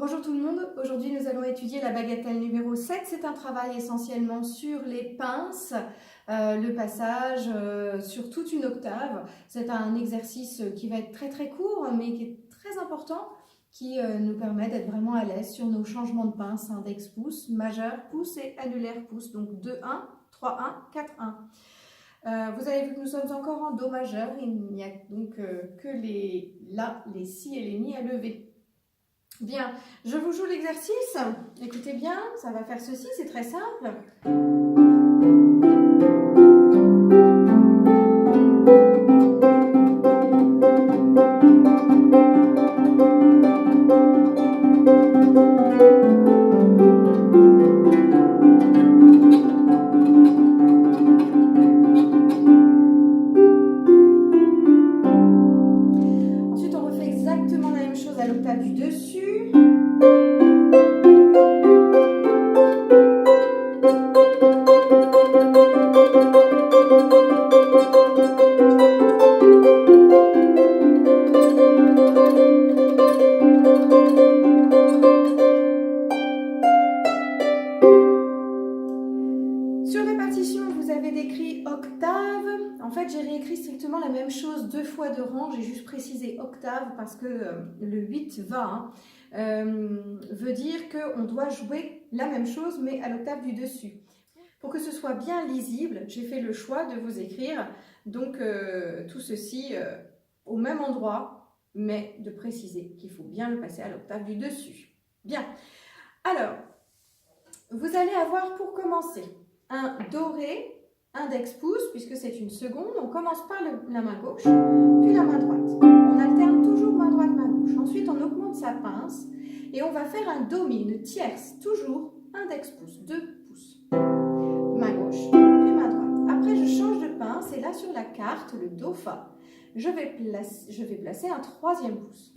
Bonjour tout le monde, aujourd'hui nous allons étudier la bagatelle numéro 7. C'est un travail essentiellement sur les pinces, le passage sur toute une octave. C'est un exercice qui va être très court mais qui est très important, qui nous permet d'être vraiment à l'aise sur nos changements de pince, index pouce, majeur pouce et annulaire pouce, donc 2-1, 3-1, 4-1. Vous avez vu que nous sommes encore en Do majeur, il n'y a donc que les La, les Si et les Mi à lever. Bien, je vous joue l'exercice. Écoutez bien, ça va faire ceci, c'est très simple. Ensuite, on refait exactement la même chose à l'octave du dessus. Sur les partitions, vous avez décrit octave. En fait, j'ai réécrit strictement la même chose deux fois de rang. J'ai juste précisé octave parce que le 8 va, veut dire qu'on doit jouer la même chose mais à l'octave du dessus. Pour que ce soit bien lisible, j'ai fait le choix de vous écrire donc tout ceci au même endroit, mais de préciser qu'il faut bien le passer à l'octave du dessus. Bien, alors, vous allez avoir pour commencer un doré, index pouce, puisque c'est une seconde. On commence par la main gauche, puis la main droite. On alterne toujours main droite, main gauche. Ensuite, on augmente sa pince et on va faire un do mi, une tierce, toujours index pouce, 2 pouces. Main gauche, puis main droite. Après, je change de pince et là, sur la carte, le do fa, je vais placer un troisième pouce.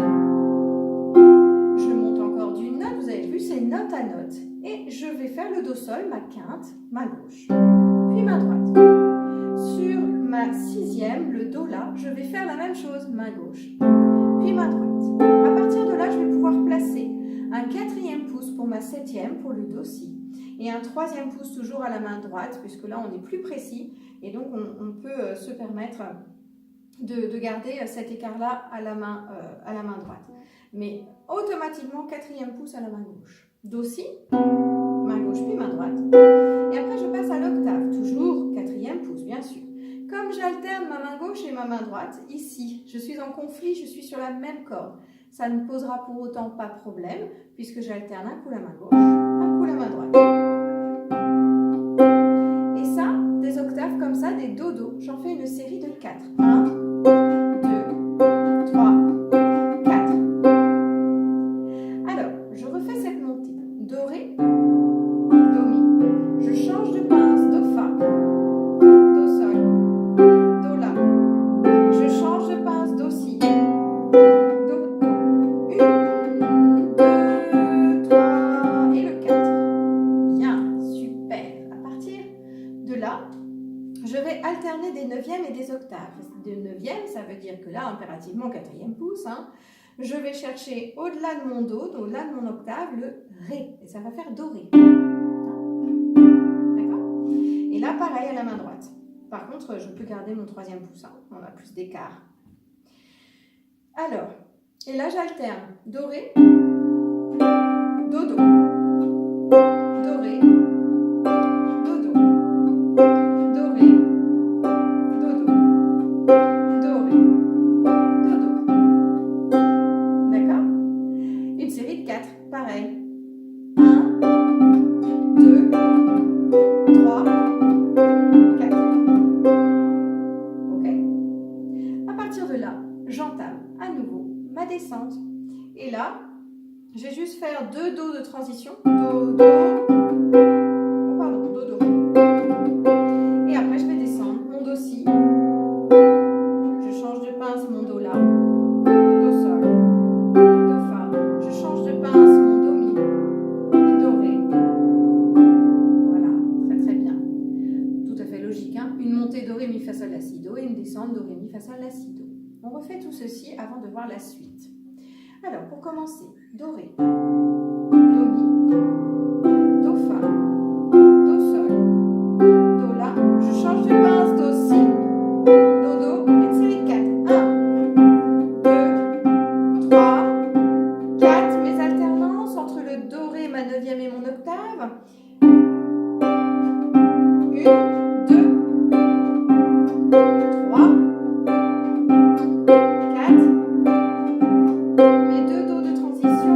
Je monte encore d'une note, vous avez vu, c'est note à note. Et je vais faire le do sol, ma quinte, main gauche, puis main droite. Sur ma sixième, le do la, je vais faire la même chose, main gauche, puis main droite. À partir de là, je vais pouvoir placer un quatrième pouce pour ma septième, pour le do si, et un troisième pouce toujours à la main droite, puisque là on est plus précis, et donc on peut se permettre de garder cet écart-là à la main droite. Mais automatiquement, quatrième pouce à la main gauche. Do si, main gauche puis main droite. Et après, je passe à l'octave, toujours quatrième pouce, bien sûr. Comme j'alterne ma main gauche et ma main droite, ici, je suis en conflit, je suis sur la même corde. Ça ne posera pour autant pas de problème, puisque j'alterne un coup la main gauche, un coup la main droite. Et ça, des octaves comme ça, des do-do, j'en fais une série de 4. 1, 2, 3, 4. Alors, je refais cette montée. Do, ré, do, mi. Je change de pince, do, fa, do, sol, do, la. Je change de pince, do, si, do, do. 1, 2, 3 et le 4. Bien, super. À partir de là, je vais alterner des neuvièmes et des octaves. Des neuvièmes, ça veut dire que là, impérativement, quatrième pouce, je vais chercher au-delà de mon do, au-delà de mon octave, le ré. Et ça va faire do, ré. D'accord? Et là, pareil à la main droite. Par contre, je peux garder mon troisième pouce. On a plus d'écart. Alors, et là, j'alterne do, ré, do, do. Do, ré, do, do. Do, ré, do, do. Do, ré, do, do. D'accord? Une série de 4, pareil. 1, 2, 3, 4. Ok? À partir de là, j'entame à nouveau ma descente. Et là, je vais juste faire 2 do de transition. Do, do. Oh, pardon, do, do. Et après, je vais descendre mon do si. Je change de pince mon do la. Do sol. Do fa. Je change de pince mon do mi. Do ré. Voilà, très bien. Tout à fait logique, hein? Une montée do ré mi fa sol la si do et une descente do ré mi fa sol la si do. On refait tout ceci avant de voir la suite. Alors, pour commencer, do ré. mi, do fa, do sol, do la, je change de pince, do si, do do, une série de 4. 1, 2, 3, 4, mes alternances entre le do, ré, ma neuvième et mon octave. 1, 2, 3, 4, mes deux dos de transition,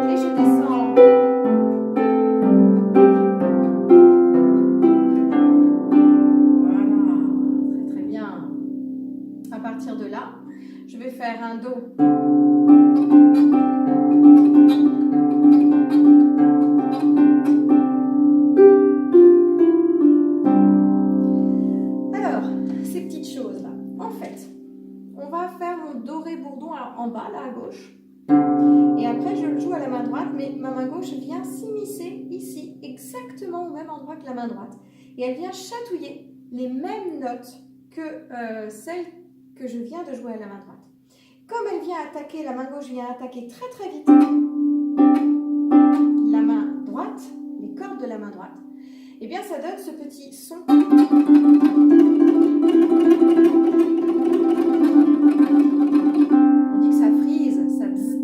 et je descends. Voilà, très très bien. À partir de là, je vais faire un do. Alors, ces petites choses-là, en fait, on va faire mon do, ré, bourdon en bas, là à gauche. Et après, je le joue à la main droite, mais ma main gauche vient s'immiscer ici, exactement au même endroit que la main droite. Et elle vient chatouiller les mêmes notes que celles que je viens de jouer à la main droite. Comme elle vient attaquer, la main gauche vient attaquer très très vite la main droite, les cordes de la main droite, et bien ça donne ce petit son. On dit que ça frise, ça bzzzt,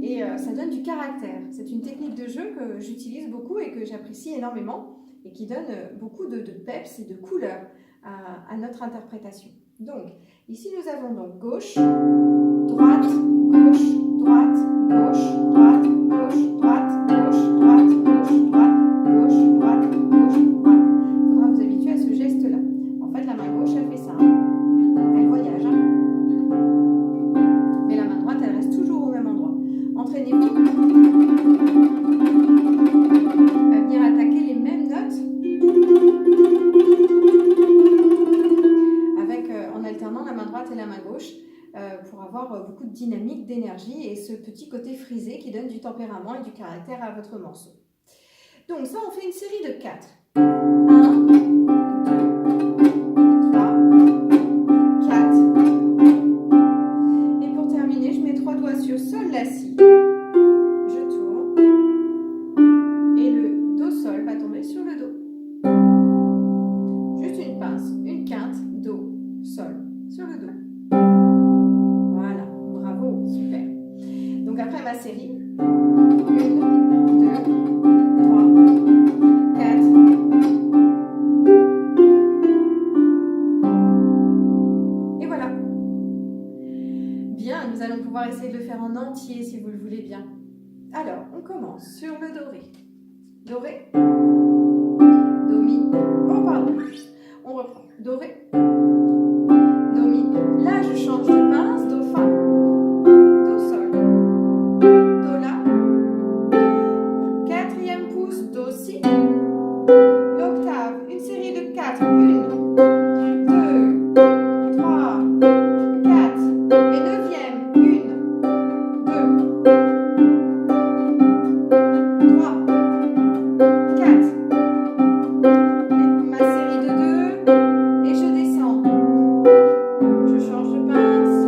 et ça donne du caractère. C'est une technique de jeu que j'utilise beaucoup et que j'apprécie énormément et qui donne beaucoup de peps et de couleur à notre interprétation. Donc, ici nous avons donc gauche, droite, gauche, droite, gauche, droite, gauche, droite, gauche, droite, gauche, droite, gauche, droite, gauche, droite. Il faudra vous habituer à ce geste-là. En fait, la main gauche, elle fait ça. Elle voyage. Mais la main droite, elle reste toujours au même endroit. Entraînez-vous à venir attaquer les mêmes notes en alternant la main droite et la main gauche pour avoir beaucoup de dynamique, d'énergie et ce petit côté frisé qui donne du tempérament et du caractère à votre morceau. Donc ça, on fait une série de 4. 1, 2, 3, 4. Et pour terminer, je mets 3 doigts sur sol, la, si. Je tourne. Et le do, sol va tomber sur le do. Juste une pince, une quinte, do, sol, sur le do. Voilà, bravo, super. Donc après ma série, 1, 2, 3, 4. Et voilà. Bien, nous allons pouvoir essayer de le faire en entier si vous le voulez bien. Alors, on commence sur le do, ré. Do, ré. Do, mi. Oh, pardon. On reprend. Do, ré. Do, mi. Là, je change de pince. Do, fa. Do, sol. Do, la. Quatrième pouce. Do, si. L'octave. Une série de 4. 1, 2, 3, 4. Et neuvième. 1, 2, 3, 4. Ma série de 2. Et je descends. Je change de pince.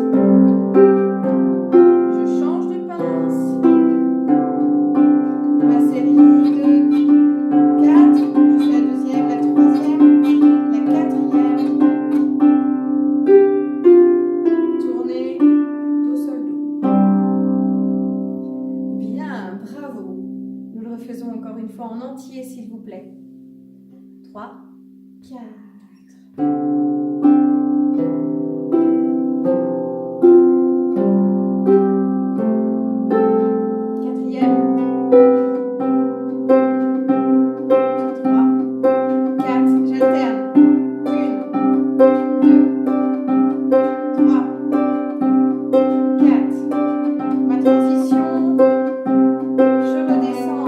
Je change de pince. Ma série de 4. Je fais la deuxième, la troisième, la quatrième. Tournez. Do, sol, do. Bien, bravo. Nous le refaisons encore une fois en entier, s'il vous plaît. 3, 4. Quatrième. 3, 4. J'alterne. 1, 2, 3, 4. Ma transition. Je redescends.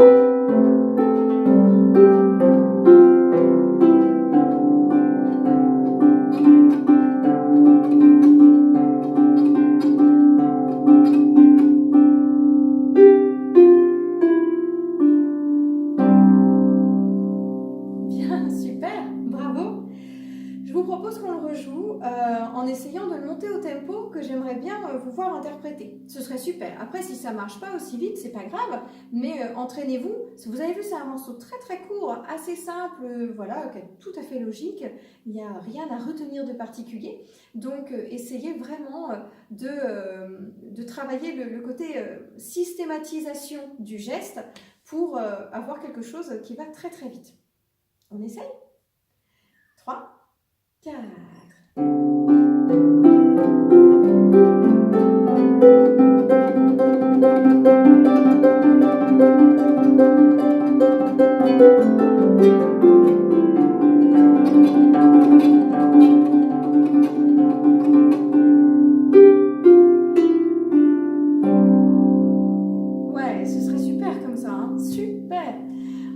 essayant de le monter au tempo que j'aimerais bien vous voir interpréter. Ce serait super. Après, si ça ne marche pas aussi vite, c'est pas grave, mais entraînez-vous. Vous avez vu, c'est un morceau très très court, assez simple, voilà, tout à fait logique. Il n'y a rien à retenir de particulier. Donc, essayez vraiment de travailler le côté systématisation du geste pour avoir quelque chose qui va très très vite. On essaye? 3, 4. Ouais, ce serait super comme ça, hein? Super!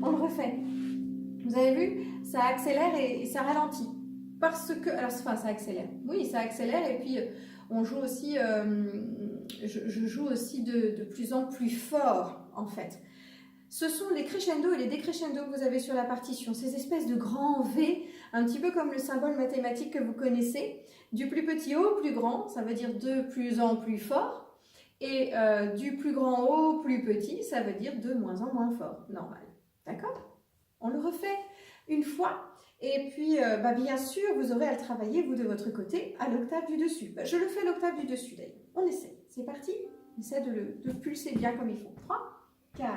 On le refait. Vous avez vu? Ça accélère et ça ralentit. Parce que, alors enfin ça accélère, oui ça accélère et puis on joue aussi, je joue aussi de plus en plus fort en fait. Ce sont les crescendo et les décrescendo que vous avez sur la partition, ces espèces de grands V, un petit peu comme le symbole mathématique que vous connaissez, du plus petit au plus grand, ça veut dire de plus en plus fort, et du plus grand au plus petit, ça veut dire de moins en moins fort, normal, d'accord? On le refait une fois. Et puis, bien sûr, vous aurez à le travailler, vous, de votre côté, à l'octave du dessus. Je le fais l'octave du dessus, d'ailleurs. On essaie. C'est parti. On essaie de le pulser bien comme il faut. 3, 4.